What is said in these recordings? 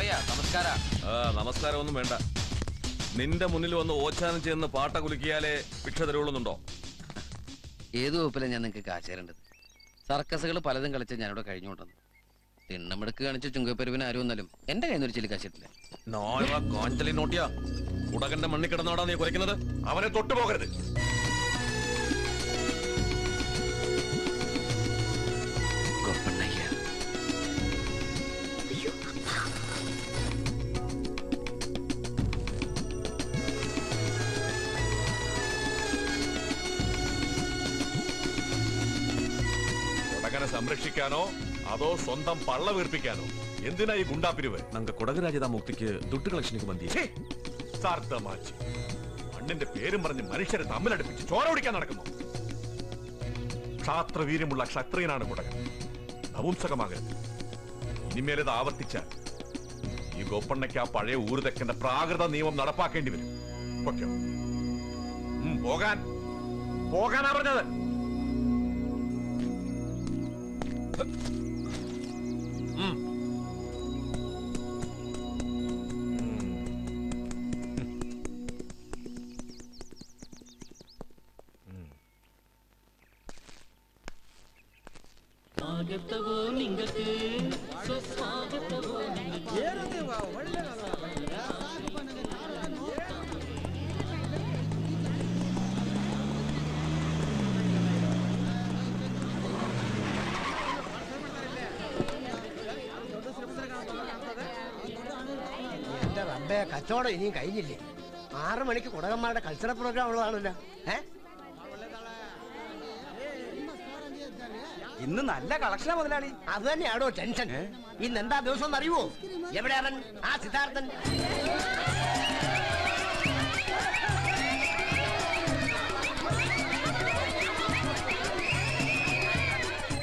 ഗോപ്പയ്യ നമസ്കാര. നമസ്കാരം ഒന്നും വേണ്ട. നിന്റെ മുന്നിൽ വന്ന് ഓച്ചാനം ചെയ്യുന്ന പാട്ട കുലുക്കിയാലേ ഭിക്ഷ തരുള്ളുന്നുണ്ടോ? ഏത് വകുപ്പിലെ ഞാൻ നിങ്ങൾക്ക് കാശേരേണ്ടത്? സർക്കസുകൾ പലതും കളിച്ച് ഞാനിവിടെ കഴിഞ്ഞുകൊണ്ടെന്ന് തിണ്ണമെടുക്ക് കാണിച്ച് ചുങ്കപ്പെരുവിന് ആരും ഒന്നാലും എന്റെ കയ്യിൽ നിന്ന് ഒരു ചില്ലി കാശിട്ടില്ല. നോട്ടിയാ ഉടകന്റെ മണ്ണി കിടന്നോടാ നീ കുറയ്ക്കുന്നത്? അവനെ തൊട്ടു പോകരുത്. ഉടകനെ സംരക്ഷിക്കാനോ അതോ സ്വന്തം പള്ള വീർപ്പിക്കാനോ? എന്തിനാ ഈ ഗുണ്ടാപ്പിരിവ്? നമുക്ക് കൊടകരാജത മുക്തിക്ക് ദുട്ട് കളക്ഷനിക്ക് ബന്ധിച്ചു. മണ്ണിന്റെ പേരും പറഞ്ഞ് മനുഷ്യരെ തമ്മിലടുപ്പിച്ച് ചോര ഓടിക്കാൻ നടക്കുന്നു. ക്ഷാത്രവീര്യമുള്ള ക്ഷത്രിയനാണ് കുടകൻ. നപുംസകമാകരുത്. ഇനിമേലത് ആവർത്തിച്ചാൽ ഈ ഗോപ്പണ്ണയ്ക്ക് ആ പഴയ ഊരുതെക്കന്റെ പ്രാകൃത നിയമം നടപ്പാക്കേണ്ടി വരും. പോകാൻ പോകാനാ പറഞ്ഞത്. എന്റെ റബ്ബേ, കച്ചവടം ഇനിയും കഴിഞ്ഞില്ലേ? 6 മണിക്ക് കുടകന്മാരുടെ കൾച്ചറൽ പ്രോഗ്രാം ഉള്ളതാണല്ലോ. ഇന്ന് നല്ല കളക്ഷനാ മുതലാളി. അത് തന്നെയാണോ ടെൻഷൻ? ഇന്ന് എന്താ ദിവസം അറിയുവോ? എവിടെ അവൻ, ആ സിദ്ധാർത്ഥൻ?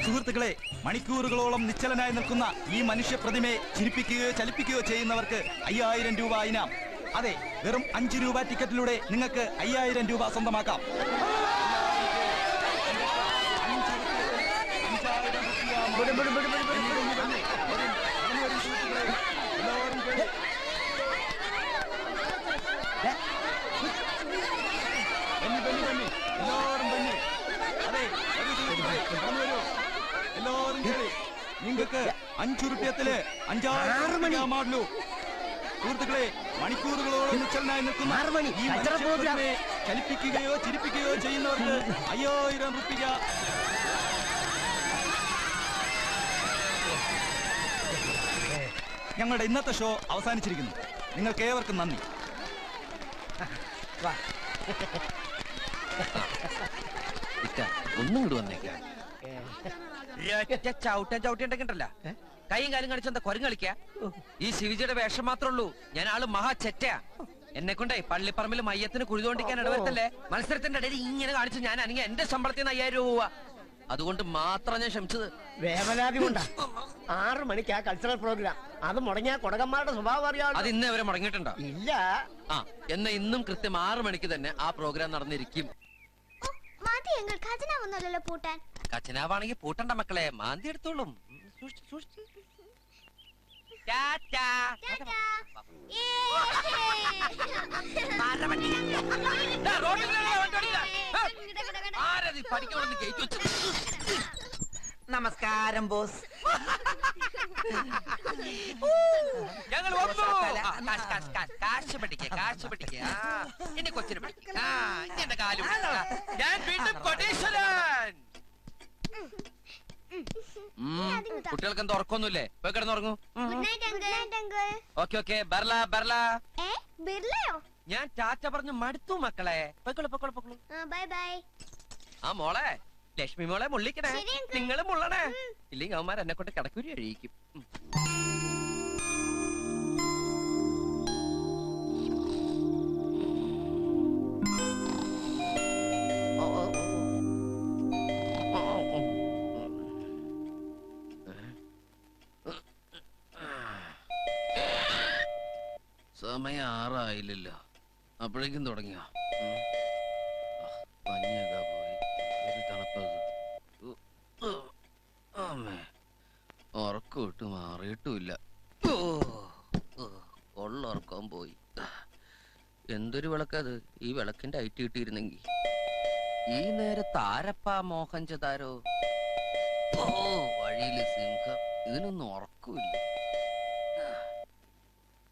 സുഹൃത്തുക്കളെ, മണിക്കൂറുകളോളം നിശ്ചലനായി നിൽക്കുന്ന ഈ മനുഷ്യ പ്രതിമയെ ചിരിപ്പിക്കുകയോ ചലിപ്പിക്കുകയോ ചെയ്യുന്നവർക്ക് 5000 രൂപ ഇനാം. അതെ, വെറും 5 രൂപ ടിക്കറ്റിലൂടെ നിങ്ങൾക്ക് 5000 രൂപ സ്വന്തമാക്കാം. നിങ്ങൾക്ക് 5 റുപ്യത്തില് 5000 മാടലു. സുഹൃത്തുക്കളെ, മണിക്കൂറുകളോളം നിശ്ചലനായി നിൽക്കുന്ന ഈ മനുഷ്യനെ ചലിപ്പിക്കുകയോ ചിരിപ്പിക്കുകയോ ചെയ്യുന്നവർക്ക് 5000 റുപ്യ. ഞങ്ങളുടെ ഇന്നത്തെ ഷോ അവസാനിച്ചിരിക്കുന്നു. നിങ്ങൾക്ക് ഏവർക്കും നന്ദി. ഒന്നും ഇങ്ങോട്ട് വന്നേക്കാം. ചവിട്ടിണ്ടല്ല കൈയും കാലും കാണിച്ചെന്താ കൊരങ്ങ് കളിക്കാ? ഈ ശിവജിയുടെ വേഷം മാത്രമേ ഉള്ളൂ. ഞാൻ ആള് മഹാ ചെറ്റയാ. എന്നെ കൊണ്ടേ പള്ളിപ്പറമ്പിൽ മയ്യത്തിന് കുഴിതോണ്ടിക്കാൻ ഇടവരുത്തല്ലേ. മത്സരത്തിന്റെ ഇടയിൽ ഇങ്ങനെ കാണിച്ചു ഞാൻ അനങ്ങി എന്റെ ശമ്പളത്തിൽ നിന്ന് 5000 രൂപ. അതുകൊണ്ട് മാത്രം ഞാൻ ക്ഷമിച്ചത്. വേവലാതി കൊണ്ടാ. 6 മണിക്ക് ആ കൾച്ചറൽ പ്രോഗ്രാം. അത് മുടങ്ങിയ കുടകന്മാരുടെ സ്വഭാവം അറിയാം. അത് ഇന്ന് വരെ മുടങ്ങിയിട്ടുണ്ടോ? ഇല്ല. എന്നാ ഇന്നും കൃത്യം 6 മണിക്ക് തന്നെ ആ പ്രോഗ്രാം നടന്നിരിക്കും. ഖജനാവാണെങ്കിൽ പൂട്ടണ്ട മക്കളെ, മാന്തി എടുത്തോളും. നമസ്കാരം ബോസ്. ഞങ്ങൾ കാശ് പഠിക്ക എന്നെ കൊച്ചിന് പഠിക്ക. എന്റെ കാലും ഞാൻ വീണ്ടും കൊടീശ്വരൻ. കുട്ടികൾക്ക് എന്താ ഉറക്കൊന്നുമില്ലേ? പോയി കിടന്നുറങ്ങൂ. ഓക്കെ ഞാൻ ടാറ്റ പറഞ്ഞു മടുത്തു മക്കളെ. പൊക്കോളൂ. ആ മോളെ ലക്ഷ്മി മോളെ മുള്ളിക്കണേ. നിങ്ങള് മുള്ളണേ, ഇല്ലെങ്കിൽ അവന്മാർ എന്നെ കൊണ്ട് കിടക്കൂരി കഴിക്കും. സമയം 6 ആയില്ലല്ലോ, അപ്പോഴേക്കും തുടങ്ങിയോ? പഞ്ഞൊക്കെ പോയി, ഒരു തണുപ്പത്. ഉറക്കം ഇട്ട് മാറിയിട്ടുമില്ല. ഉറക്കം പോയി. എന്തൊരു വിളക്കത്, ഈ വിളക്കിന്റെ ഐറ്റ് കിട്ടിയിരുന്നെങ്കി. ഈ നേരത്ത് ആരപ്പാ മോഹൻജദാരോ? ഓ, വഴിയില് സിംഹം. ഇതിനൊന്നും ഉറക്കില്ല.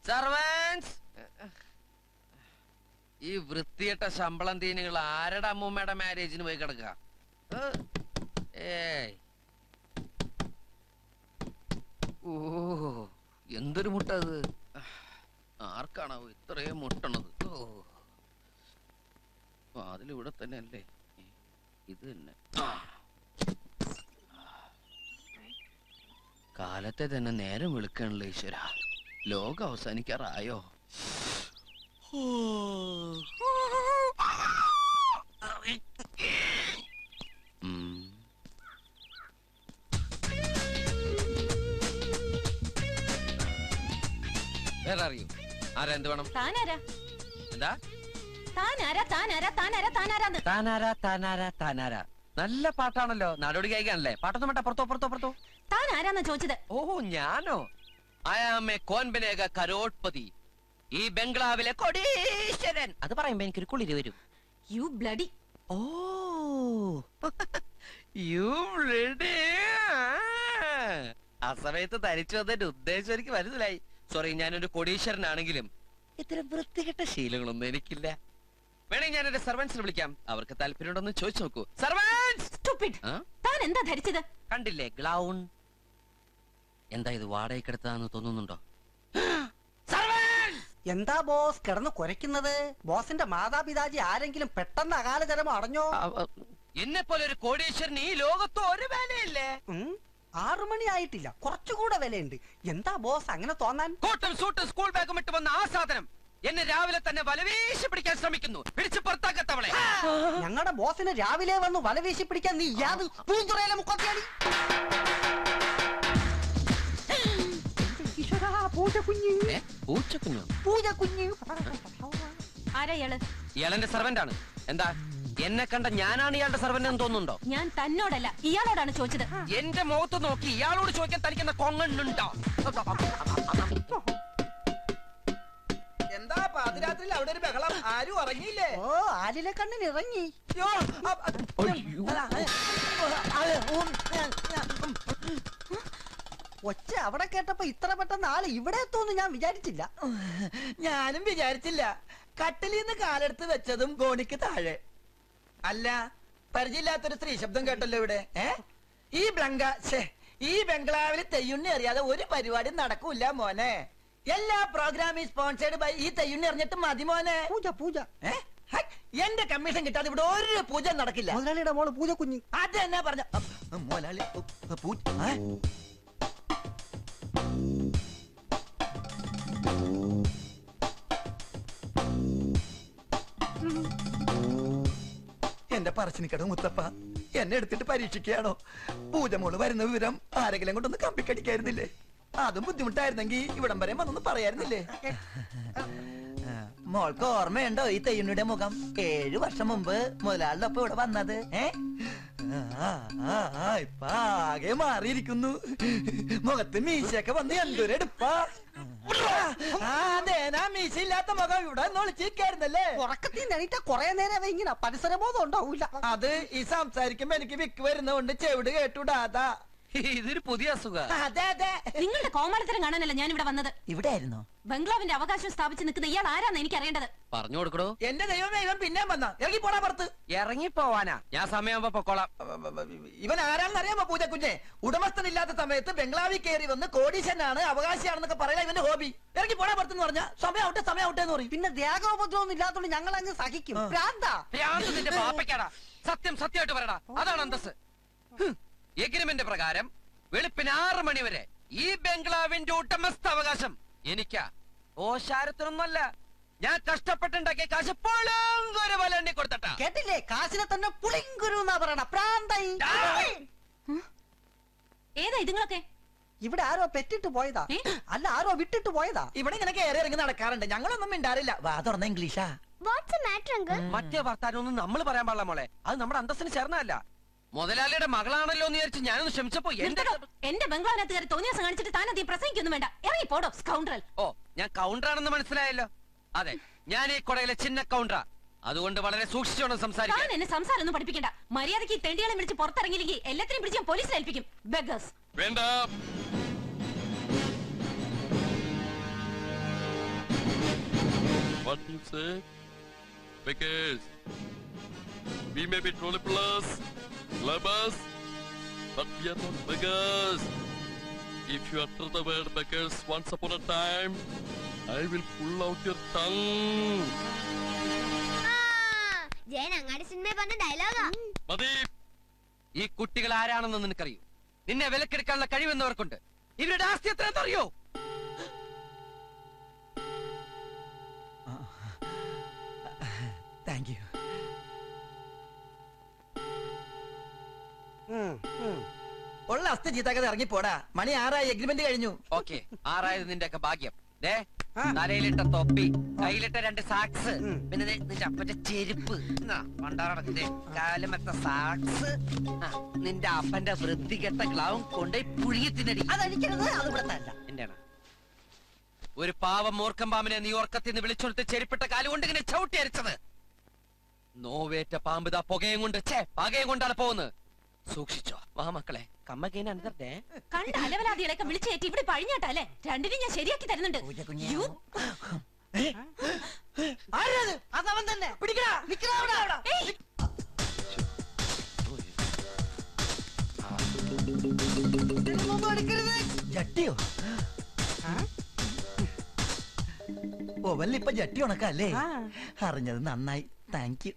സർവൻസ്, ഈ വൃത്തിയിട്ട ശമ്പളം തീനുകൾ ആരുടെ അമ്മൂമ്മയുടെ മാരേജിന് പോയി കിടക്കുക? ഏയ്, ഓ, എന്തൊരു മുട്ട അത്! ആർക്കാണാവോ ഇത്രയും മുട്ടണത്? ഓ, അതിലിവിടെ തന്നെ അല്ലേ? ഇത് തന്നെ. കാലത്തെ തന്നെ നേരം വിളിക്കണല്ലോ ഈശ്വര. ലോകം അവസാനിക്കാറായോ? വേറെ അറിയൂ? ആരാ, എന്ത് വേണം? എന്താ താനാരാ? നല്ല പാട്ടാണല്ലോ, നാടോടി ഗായികയാണല്ലേ? പാട്ടൊന്നും വേണ്ട, പുറത്തോ. താൻ ആരാന്നാ ചോദിച്ചത്? ഓഹോ, ഞാനോ? അയാമേ കോൻബനേക കരോട്ട്പതി, ഈ ബംഗ്ലാവിലെ കൊടീശ്വരൻ. അത് പറയുമ്പോ എനിക്കൊരു കുളിര് വരും. You bloody. ഓ, യു ബ്ലഡി. ആ സമയത്ത് തനിച്ചു വന്നതിന്റെ ഉദ്ദേശം എനിക്ക് മനസ്സിലായി. സോറി, ഞാനൊരു കൊടീശ്വരനാണെങ്കിലും ഇത്തരം വൃത്തികെട്ട ശീലങ്ങളൊന്നും എനിക്കില്ല. വേണമെങ്കിൽ ഞാൻ എന്റെ സർവൻസിനെ വിളിക്കാം, അവർക്ക് താല്പര്യമുണ്ടെന്ന് ചോദിച്ചു നോക്കൂ. സർവൻസ്! താൻ എന്താ ധരിച്ചത്? കണ്ടില്ലേ, ഗ്ലൗൺ. എന്താ ഇത്, വാടകയ്ക്കെടുത്താന്ന് തോന്നുന്നുണ്ടോ? എന്താ ബോസ് കിടന്ന് കുരയ്ക്കുന്നത്? ബോസിന്റെ മാതാപിതാജി ആരെങ്കിലും പെട്ടെന്ന് അകാലചരമം അടഞ്ഞോ? എന്നെ പോലെ ഒരു കോടീശ്വരൻ ഈ ലോകത്ത് ഒരു വിലയില്ലേ? 6 മണി ആയിട്ടില്ല, കുറച്ചുകൂടെ വിലയുണ്ട്. എന്താ ബോസ് അങ്ങനെ തോന്നാൻ? കോട്ടും സൂട്ടും സ്കൂൾ ബാഗും ഇട്ട് വന്ന ആ സാധനം എന്നെ രാവിലെ തന്നെ വലവീശി പിടിക്കാൻ ശ്രമിക്കുന്നു. പിടിച്ച് പുറത്താക്കത്തവളെ. ഞങ്ങളുടെ ബോസിനെ രാവിലെ വന്ന് വലവീശി പിടിക്കാൻ നീ യാത് പൂഞ്ചുറയിലെ മുക്കത്തിയാടി. ഇയാളെന്റെ സെർവന്റ് ആണ്. എന്താ, എന്നെ കണ്ട ഞാനാണ് ഇയാളുടെ സെർവന്റ് എന്ന് തോന്നുന്നുണ്ടോ? ഞാൻ തന്നോടല്ല ഇയാളോടാണ് ചോദിച്ചത്. എന്റെ മുഖത്ത് നോക്കി ഇയാളോട് ചോദിക്കാൻ തനിക്കുന്ന കൊങ്ങണ്ണുണ്ടോ? എന്താ പാതിരാത്രിയിൽ അവിടെ ഒരു ബഹളം? ആരും ഉറങ്ങിയില്ലേ? ഓ, ആലിലെ കണ്ണിന് ഇറങ്ങി. ഒച്ച അവിടെ കേട്ടപ്പോ ഇത്ര പെട്ടെന്ന് ആള് ഇവിടെ എത്തുമെന്ന് ഞാൻ വിചാരിച്ചില്ല. ഞാനും വിചാരിച്ചില്ല. കട്ടിലിന്ന് കാലെടുത്ത് വെച്ചതും ഗോണിക്ക് താഴെ. അല്ല, പരിചയമില്ലാത്തൊരു സ്ത്രീ ശബ്ദം കേട്ടല്ലോ ഇവിടെ. ഈ ബംഗ്ലാവിൽ തെയ്യുണ്ണി അറിയാതെ ഒരു പരിപാടി നടക്കൂല മോനെ. എല്ലാ പ്രോഗ്രാമും സ്പോൺസേഡ് ബൈ ഈ തെയ്യുണ്ണി അറിഞ്ഞിട്ട് മതി മോനെ. പൂജ എന്റെ കമ്മീഷൻ കിട്ടാതെ ഇവിടെ ഒരു പൂജ നടക്കില്ല. മുതലാളിയുടെ മോള് പൂജ കുഞ്ഞ്. അത് തന്നെ പറഞ്ഞ മുതലാളി എന്റെ പറശ്ശിനിക്കട മുത്തപ്പ എന്നെ എടുത്തിട്ട് പരീക്ഷിക്കുകയാണോ? പൂജമോള് വരുന്ന വിവരം ആരെങ്കിലും കൊണ്ടൊന്ന് കമ്പിക്കടിക്കായിരുന്നില്ലേ? അതും ബുദ്ധിമുട്ടായിരുന്നെങ്കിൽ ഇവിടം വരെ വന്നൊന്ന് പറയായിരുന്നില്ലേ? മോൾക്ക് ഓർമ്മയുണ്ടോ ഈ തെയ്യുണ്ണിയുടെ മുഖം? 7 വർഷം മുമ്പ് മുതലാളിയുടെ ഒപ്പം ഇവിടെ വന്നത്. ഇപ്പൊ ആകെ മാറിയിരിക്കുന്നു. മുഖത്ത് മീശയൊക്കെ വന്ന് എന്തൊരെടുപ്പാ. മീശയില്ലാത്ത മുഖം ഇവിടെ ഒളിച്ചിരിക്കായിരുന്നല്ലേ? ഉറക്കത്തിൽ എണീറ്റ കൊറേ നേരം ഇങ്ങനെ പരിസരബോധം ഉണ്ടാവൂല. അത് ഈ സംസാരിക്കുമ്പോ എനിക്ക് വിക്ക് വരുന്നോണ്ട് ചെവിട് കേട്ടുടാതാ. ഇതൊരു പുതിയ അസുഖം. അതെ അതെ, നിങ്ങളുടെ കോമാളിത്തരം കാണാനല്ല ഞാൻ ഇവിടെ വന്നത്. ഇവിടെ ആയിരുന്നോ? ബംഗ്ലാവിന്റെ അവകാശം സ്ഥാപിച്ച് നിൽക്കുന്ന ഇയാൾ ആരാന്ന് എനിക്ക് അറിയേണ്ടത്. പറഞ്ഞു കൊടുക്കണോ? എന്റെ ദൈവമേ, ഇവൻ പിന്നെ വന്ന ഇറങ്ങി പോടാ പുറത്ത്. ഇറങ്ങിപ്പോവാനാ? ഞാൻ സമയമാകുമ്പോ പൊക്കോളാം. ഇവൻ ആരാണെന്ന് അറിയാമോ പൂജക്കുഞ്ഞെ? ഉടമസ്ഥനില്ലാത്ത സമയത്ത് ബംഗ്ലാവിൽ കയറി വന്ന് കോടീശ്വരനാണ് അവകാശിയാണെന്നൊക്കെ പറയാ ഇവന്റെ ഹോബി. ഇറങ്ങി പോടാ പുറത്തെന്ന് പറഞ്ഞാ സമയാവട്ടെ എന്ന് പറയും. പിന്നെ ദേഹോപദ്രവൊന്നും ഇല്ലാത്തോണ്ട് ഞങ്ങൾ അങ്ങ് സഹിക്കും. നിന്റെ പാപ്പയ്ക്കാടാ. സത്യമായിട്ട് പറയടാ, അതാണ് അന്തസ്. എഗ്രിമെന്റ് പ്രകാരം വെളുപ്പിന് 6 മണി വരെ ഈ ബംഗ്ലാവിന്റെ ഉടമസ്ഥ അവകാശം എനിക്കാ. ഓശാരത്തിനൊന്നല്ല, ഞാൻ കഷ്ടപ്പെട്ടുണ്ടാക്കിയ കാശ് പുളങ്കൊരു പോലെ എണ്ണി കൊടുത്തട്ടാ. കേട്ടില്ലേ? കാശിനെ തന്നെ പുളിങ്കുരു എന്നാ പറയണ. പ്രാന്തായി. ഏതാ ഇതുങ്ങളൊക്കെ? ഇവിടെ ആരോ പെറ്റിട്ട് പോയതാ, അല്ല ആരോ വിട്ടിട്ട് പോയതാ. ഇവിടെ ഇങ്ങനെ കയറി ഇറങ്ങി നടക്കാറുണ്ട്. ഞങ്ങളൊന്നും മിണ്ടാറില്ല. വാ തുറന്ന ഇംഗ്ലീഷാ. മറ്റേ വർത്താനൊന്നും നമ്മൾ പറയാൻ പാടില്ല മോളെ. അത് നമ്മുടെ അന്തസ്സിന് ചേർന്നതല്ല. മുതലാളിയുടെ മകളാണല്ലോ എന്ന് വിചാരിച്ച് ഞാനൊന്ന് ക്ഷമിച്ചപ്പോ എന്റെ ബംഗ്ലാവിനകത്ത് കയറി തോന്നിയാസം കാണിച്ചിട്ട് താൻ അധികം പ്രസംഗിക്കൊന്നും വേണ്ട. ഇറങ്ങി പോടോ സ്കൗണ്ടറൽ. ഓ, ഞാൻ കൗണ്ടറാണെന്ന് മനസ്സിലായല്ലോ. അതെ, ഞാൻ ഈ കൊടയിലെ ചിന്ന കൗണ്ടറാ. അതുകൊണ്ട് വളരെ സൂക്ഷിച്ചോണം സംസാരിക്കാൻ. താൻ എന്നെ സംസാരം ഒന്നും പഠിപ്പിക്കണ്ട. മര്യാദയ്ക്ക് ഈ തെണ്ടികളെ വിളിച്ച് പുറത്തിറങ്ങിയില്ലെങ്കിൽ എല്ലാത്തിനും പിടിച്ച് ഞാൻ പോലീസിൽ ഏൽപ്പിക്കും. ബെഗേഴ്സ്. വേണ്ട. What you say? Because we may be trolley plus, lovers, but we are not beggars. If you utter the word beggars once upon a time, I will pull out your tongue. Jayan Angadi cinema പറഞ്ഞ ഡയലോഗാ. മതി. ഈ കുട്ടികൾ ആരാണെന്ന് നിനക്കറിയോ? നിന്നെ വിലക്കെടുക്കാനുള്ള കഴിവെന്നവർക്കുണ്ട്. ഇവരുടെ ആസ്തി എത്രയെന്ന് അറിയോ? Thank you. ഉള്ള അസ്ഥി ചീത്താക്കാതെ ഇറങ്ങി പോടാ. മണി 6 എഗ്രിമെന്റ് കഴിഞ്ഞു. ഓക്കെ, 6 നിന്റെ ഒക്കെ ഭാഗ്യം. ദേ, തലയിലിട്ട തൊപ്പി, കയ്യിലിട്ട 2 സാക്സ്, പിന്നെ നിന്റെ അപ്പന്റെ ചെരുപ്പ്, പണ്ടാറടക്കിന്റെ കാലുമെത്ത സാക്സ്, നിന്റെ അപ്പന്റെ വൃത്തികെട്ട ഗ്ലൗം കൊണ്ടേ പുഴുകി തിന്നടി. അതടിക്കരുത്, അത് ഇവിടത്തല്ല. എന്റെയാണ് ഒരു പാവം മൂർഖം പാമ്പിനെ നീ ഓർക്കത്തിന്ന് വിളിച്ചെടുത്ത് ചെരുപ്പിട്ട കാലുകൊണ്ട് ഇങ്ങനെ ചവിട്ടി അരിച്ചത്. നോവേറ്റ പാമ്പ് ദാ പുകയും കൊണ്ട് പകയും കൊണ്ടാണ് പോകുന്നത്. സൂക്ഷിച്ചോ. വാ മക്കളെ, കമ്മകേന അന്തർദേ. കണ്ട അലവലാദികളെയൊക്കെ വിളിച്ചേറ്റി ഇവിടെ പഴിഞ്ഞാട്ടല്ലേ. രണ്ടിനും ഞാൻ ശരിയാക്കി തരുന്നുണ്ട്. യ്യോ. അതവൻ തന്നെ. പിടിക്കടാ, നിക്കടാ അവിടെ. ഏയ്. ജട്ടിയോ? ഓ, വല്ലിപ്പ ജട്ടി ഉണക്കല്ലേ? അറിഞ്ഞത് നന്നായി. Thank you.